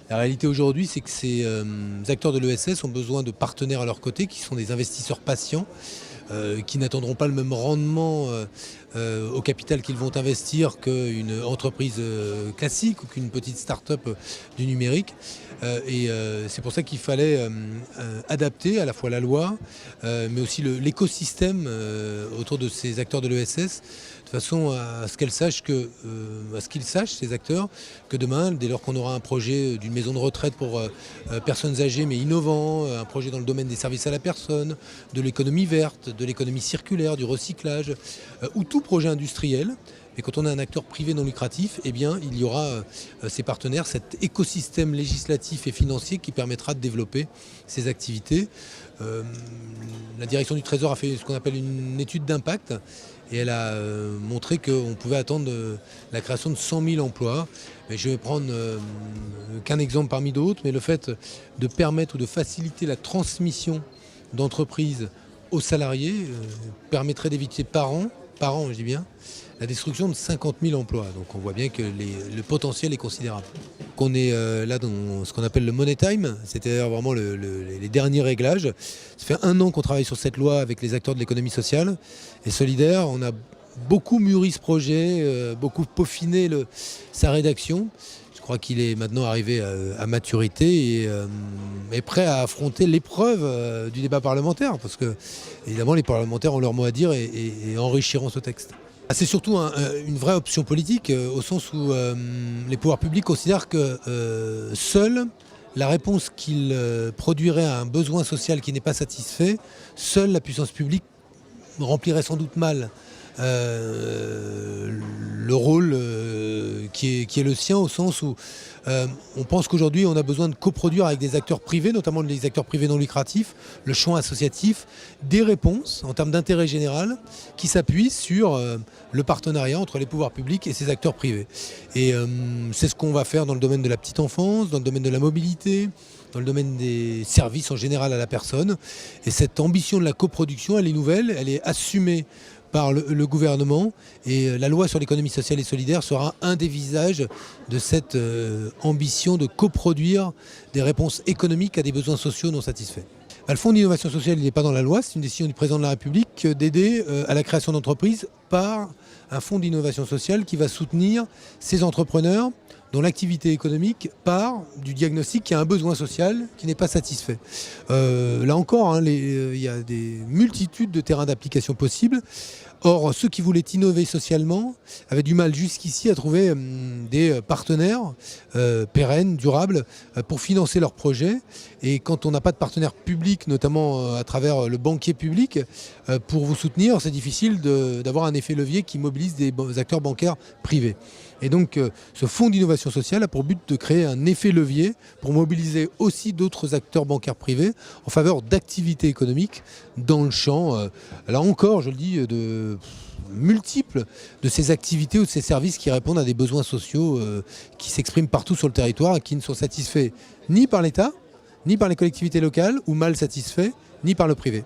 La réalité aujourd'hui, c'est que ces acteurs de l'ESS ont besoin de partenaires à leur côté, qui sont des investisseurs patients, qui n'attendront pas le même rendement au capital qu'ils vont investir qu'une entreprise classique ou qu'une petite start-up du numérique. C'est pour ça qu'il fallait adapter à la fois la loi, mais aussi l'écosystème autour de ces acteurs de l'ESS, de façon à ce qu'ils sachent, ces acteurs, que demain, dès lors qu'on aura un projet d'une maison de retraite pour personnes âgées mais innovant, un projet dans le domaine des services à la personne, de l'économie verte, de l'économie circulaire, du recyclage, ou tout projet industriel. Et quand on a un acteur privé non lucratif, eh bien, il y aura ces partenaires, cet écosystème législatif et financier qui permettra de développer ces activités. La direction du Trésor a fait ce qu'on appelle une étude d'impact et elle a montré qu'on pouvait attendre la création de 100 000 emplois. Mais je vais prendre qu'un exemple parmi d'autres, mais le fait de permettre ou de faciliter la transmission d'entreprises aux salariés permettrait d'éviter par an, je dis bien, la destruction de 50 000 emplois. Donc on voit bien que le potentiel est considérable. On est là dans ce qu'on appelle le money time, c'est-à-dire vraiment les derniers réglages. Ça fait 1 an qu'on travaille sur cette loi avec les acteurs de l'économie sociale et solidaire. On a beaucoup mûri ce projet, beaucoup peaufiné sa rédaction. Je crois qu'il est maintenant arrivé à maturité et est prêt à affronter l'épreuve du débat parlementaire, parce que évidemment les parlementaires ont leur mot à dire et enrichiront ce texte. C'est surtout une vraie option politique, au sens où les pouvoirs publics considèrent que seule la réponse qu'ils produiraient à un besoin social qui n'est pas satisfait, seule la puissance publique remplirait sans doute mal le rôle qui est le sien, au sens où on pense qu'aujourd'hui on a besoin de coproduire avec des acteurs privés, notamment des acteurs privés non lucratifs, le champ associatif, des réponses en termes d'intérêt général qui s'appuient sur le partenariat entre les pouvoirs publics et ces acteurs privés. Et c'est ce qu'on va faire dans le domaine de la petite enfance, dans le domaine de la mobilité, dans le domaine des services en général à la personne. Et cette ambition de la coproduction, elle est nouvelle, elle est assumée par le gouvernement, et la loi sur l'économie sociale et solidaire sera un des visages de cette ambition de coproduire des réponses économiques à des besoins sociaux non satisfaits. Le fonds d'innovation sociale, il n'est pas dans la loi, c'est une décision du président de la République d'aider à la création d'entreprises par un fonds d'innovation sociale qui va soutenir ces entrepreneurs dont l'activité économique part du diagnostic qu'il y a un besoin social qui n'est pas satisfait. Là encore, il y a des multitudes de terrains d'application possibles. Or, ceux qui voulaient innover socialement avaient du mal jusqu'ici à trouver des partenaires pérennes, durables, pour financer leurs projets. Et quand on n'a pas de partenaire public, notamment à travers le banquier public, pour vous soutenir, c'est difficile d'avoir un effet levier qui mobilise des acteurs bancaires privés. Et donc, ce fonds d'innovation sociale a pour but de créer un effet levier pour mobiliser aussi d'autres acteurs bancaires privés en faveur d'activités économiques dans le champ, là encore, je le dis, de multiples de ces activités ou de ces services qui répondent à des besoins sociaux qui s'expriment partout sur le territoire et qui ne sont satisfaits ni par l'État, ni par les collectivités locales, ou mal satisfaits, ni par le privé.